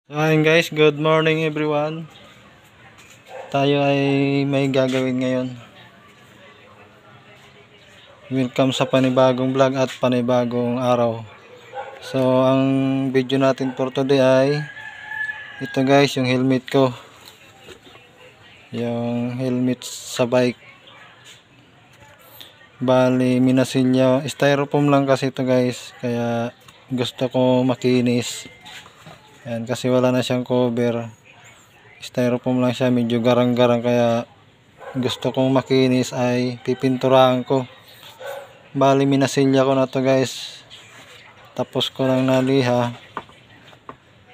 Ayun guys, good morning everyone. Tayo ay may gagawin ngayon. Welcome sa panibagong vlog at panibagong araw. So, ang video natin for today ay ito guys, yung helmet ko. Yung helmet sa bike. Bali, minasilya. Styrofoam lang kasi ito guys. Kaya gusto ko makinis. Ayan, kasi wala na siyang cover. Styrofoam lang siya, medyo garang-garang, kaya gusto kong makinis ay pipinturahan ko. Bali, minasilya ko na to guys, tapos ko lang naliha.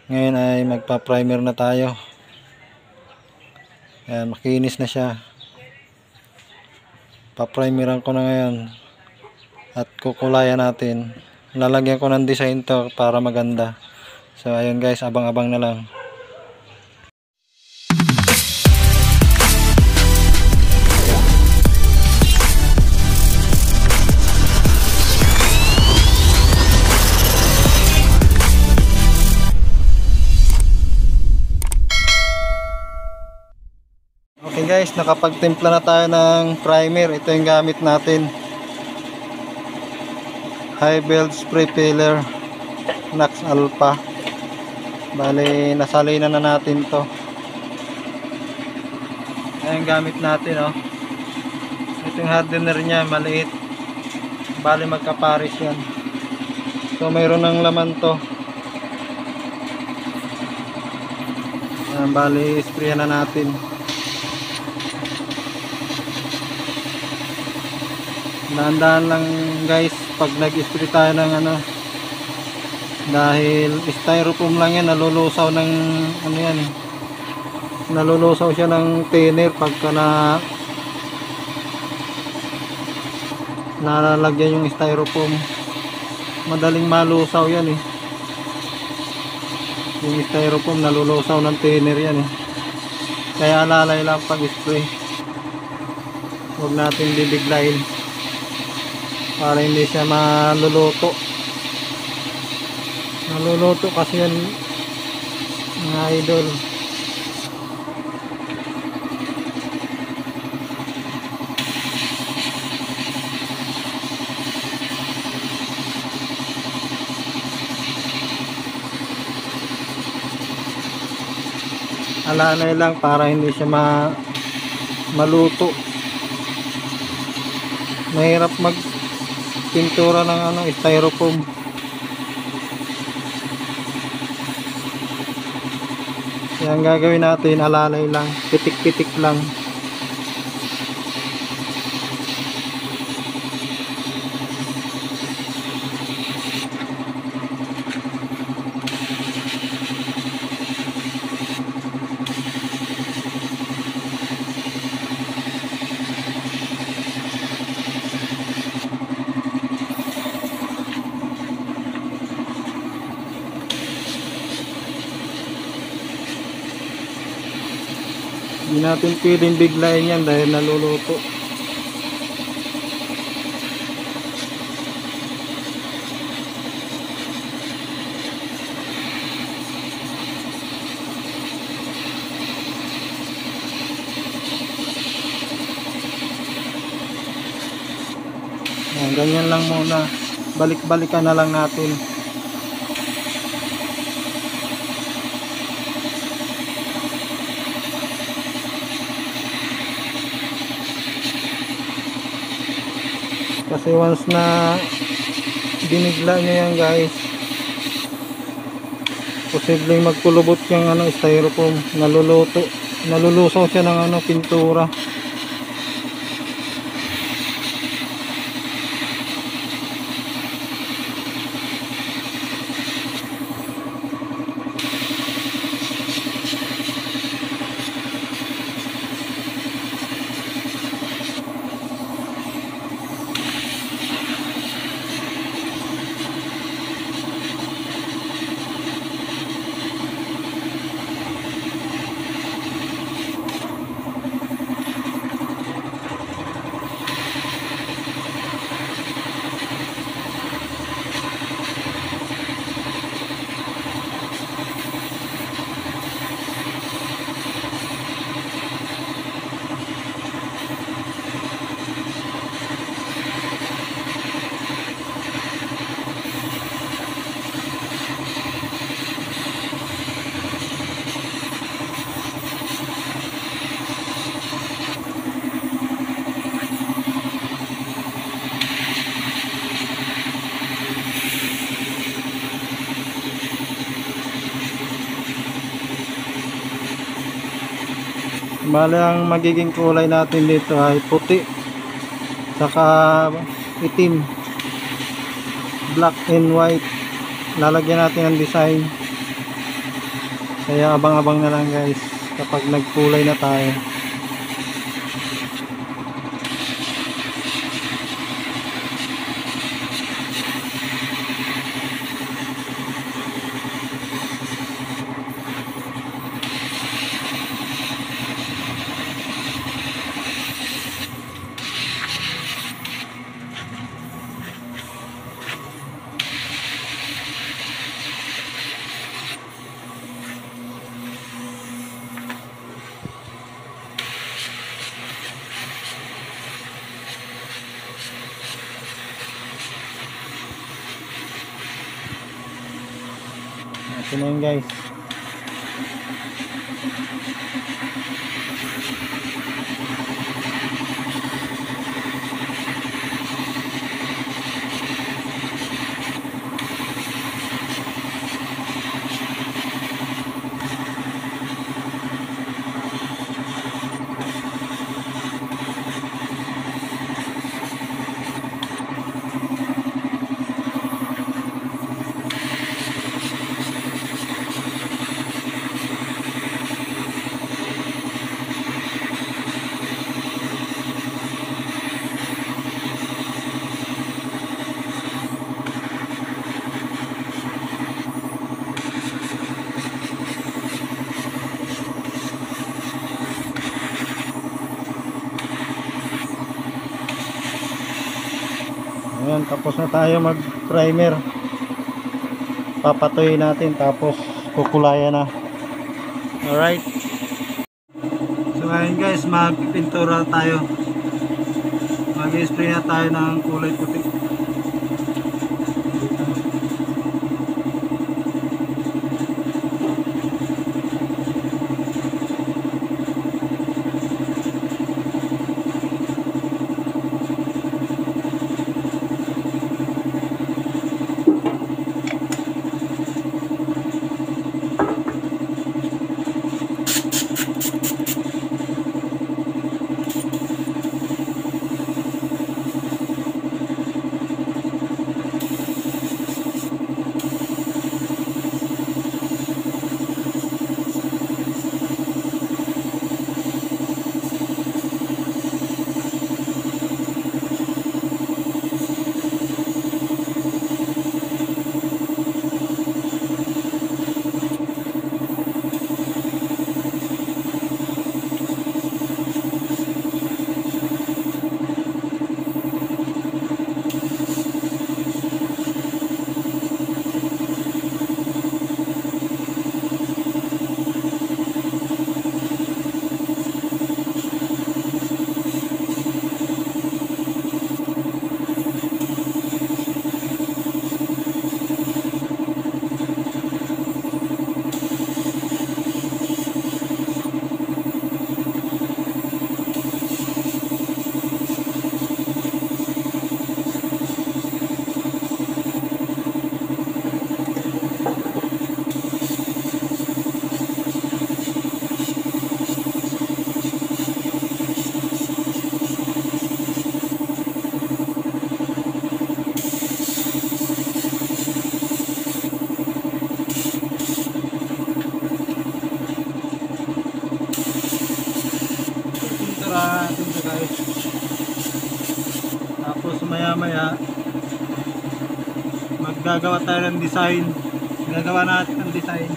Ngayon ay magpa-primer na tayo. Ayan, makinis na siya. Pa-primeran ko na ngayon at kukulayan natin. Lalagyan ko ng design to para maganda. So ayun guys, abang-abang na lang. Okay guys, nakapagtimpla na tayo ng primer. Ito yung gamit natin. High Belt Spray Filler Nax Alpha. Bali, nasalinan na natin to. Ayan gamit natin, oh. Ito yung hardener nya, maliit. Bali, magkaparis yan. So mayroon ng laman to. Ayan, bali, sprayan na natin. Dahan-dahan lang guys pag nag-spray tayo ng ano, dahil styrofoam lang yan, nalulusaw ng ano yan, nalulusaw siya ng thinner pagka nalalagyan yung styrofoam. Madaling malusaw yan yung styrofoam, nalulusaw ng thinner yan kaya alalay lang pag spray. Huwag natin bibiglayin para hindi siya maluluto kasi yan mga idol. Alanay lang para hindi siya maluto. Mahirap magpintura ng styrofoam. Yan gagawin natin, alalay lang, pitik-pitik lang. Hindi natin pwedeng biglayin yan dahil naluluto. Ganyan lang muna, balik-balikan na lang natin. Kasi once na binigla nyo yan guys, posibleng magkulubot yung styrofoam, nalulusaw siya ng pintura. Bale ang magiging kulay natin dito ay puti saka itim, black and white. Lalagyan natin ng design, kaya abang-abang na lang guys kapag nagkulay na tayo. Ito na yun guys. Ayan, tapos na tayo mag primer. Papatuloy natin tapos kukulayan na. Alright, so ayun guys, magpintura tayo. Mag-spray na tayo ng kulay puti. Natin siya guys. Tapos maya maya maggagawa tayo ng design. Gagawa natin ng design.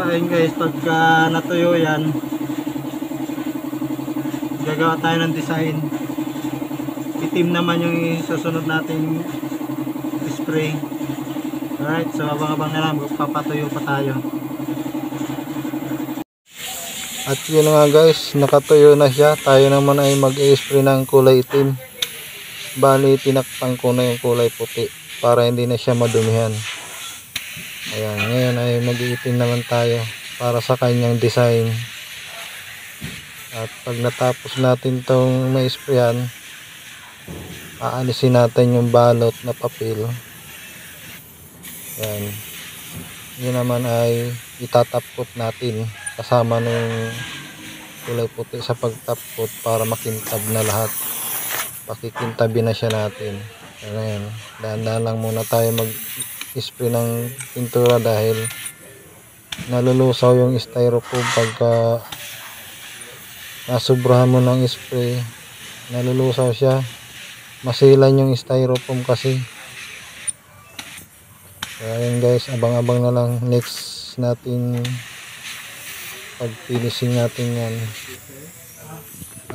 ayun guys, pagka natuyo yan, gagawa tayo ng design. Itim naman yung susunod nating spray. Alright, so abang-abang na lang, magpapatuyo pa tayo. At yun nga guys, nakatuyo na siya. Tayo naman ay mag-spray ng kulay itim. Bali, tinakpan ko na yung kulay puti para hindi na siya madumihan. Ayan, ngayon ay mag-iitim naman tayo para sa kanyang design. At pag natapos natin tong na-sprayan, aalisin natin yung balot na papel. Ayan. Yun naman ay itatapkot natin kasama ng kulay puti sa pagtapkot para makintab na lahat. Pakikintabi na siya natin. Ayan. Dahan-dahan lang muna tayo mag-spray ng pintura dahil nalulusaw yung styrofoam pagka nasubrahan mo ng spray. Nalulusaw siya. Masilan yung styrofoam kasi. Kaya yun guys, abang-abang na lang next natin pag finishing natin yan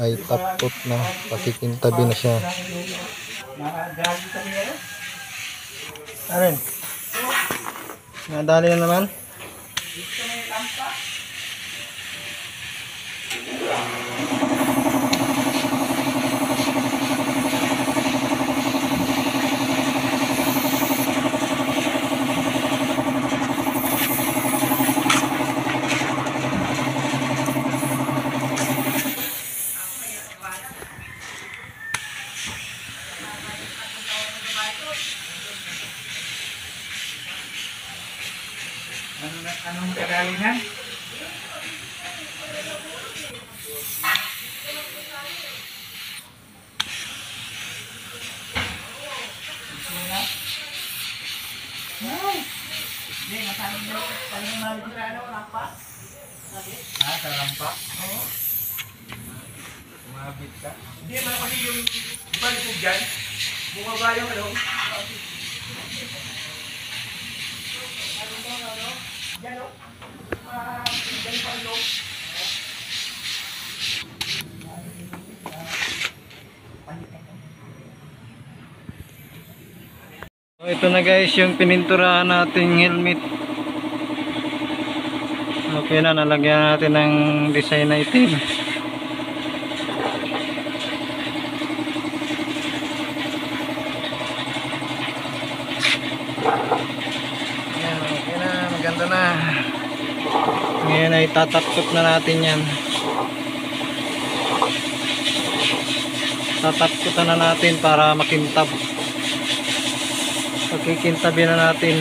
ay tapot na, pakikintabi na siya. Arin, nadali na naman. Anong kagalingan? Sa rampa? Oo. Umabit ka? Hindi, man kasi yung balik dyan. Bumaba yung ano. Yan o. Dyan pa ano. So, ito na guys yung pininturahan nating helmet. Okay na, nalagyan natin ng design na itim. Ayan, okay na, maganda na. Ngayon ay tatapkot na natin yan. Tatapkot na natin para makintab. Pagkikintabi na natin.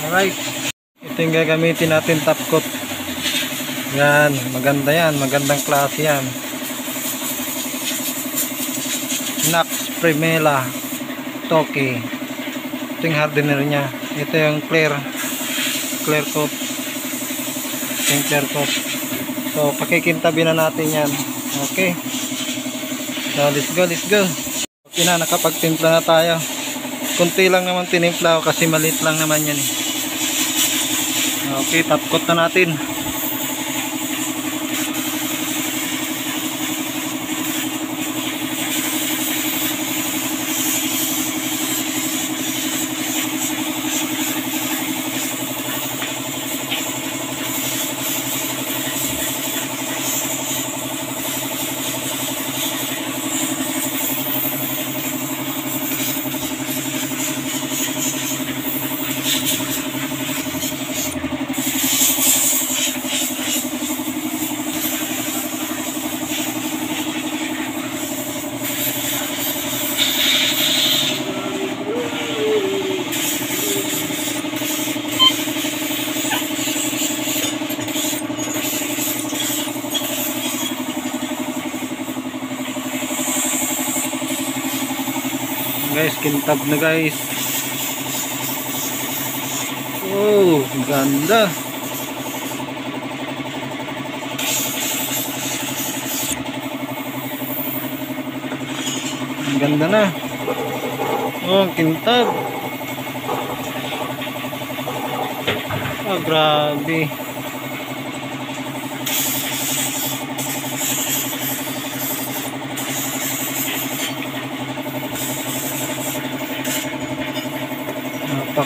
Alright, ito yung gagamitin natin, tapkot. Yan, maganda yan, magandang klase yan. Nax Primela Toki. Ito yung hardener nya. Ito yung clear coat. Ito yung clear coat. So pakikintabi na natin yan. Okay, so let's go. Okay na, nakapagtimpla na tayo. Kunti lang naman tinimpla ko kasi maliit lang naman yan eh. Okay, tapkot na natin. Guys, kintab na guys. Oh, ganda. Ang ganda na. Oh, kintab. Oh, grabe.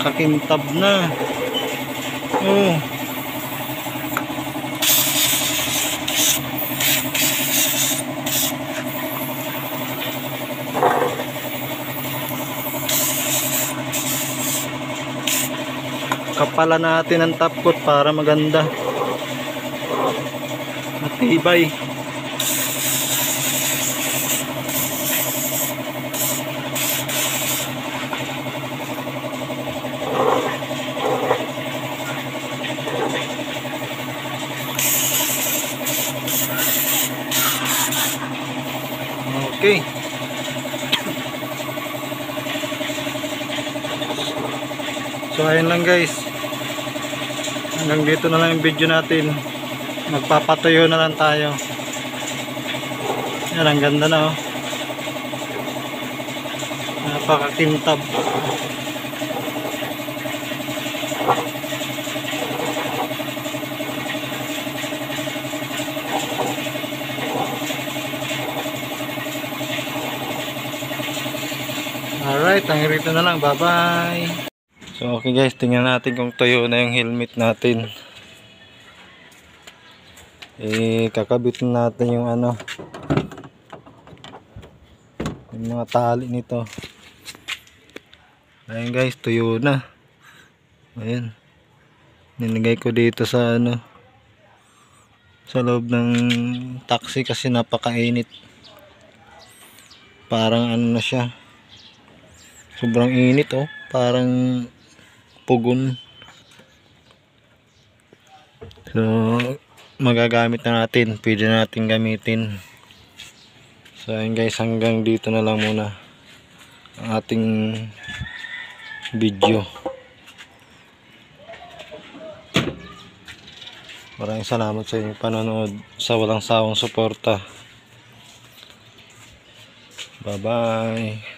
Nakakintab na. Oh. Kapalan natin ang top coat para maganda. Matibay. Okay. So ayun lang guys. Hanggang dito na lang yung video natin. Magpapatuyo na lang tayo. Yan, ang ganda na oh. Napakakintab. Alright, hanggang dito na lang. Bye bye. So okay guys, tingnan natin kung tuyo na yung helmet natin. Kakabit natin yung ano, yung mga tali nito. Ayun guys, tuyo na. Ayun, nilagay ko dito sa ano, sa loob ng taxi kasi napakainit. Parang ano na siya, sobrang init oh, parang pugon. So magagamit na natin, pwede natin gamitin. So ayun guys, hanggang dito na lang muna ang ating video. Maraming salamat sa inyong panonood, sa walang sawang suporta. Bye bye.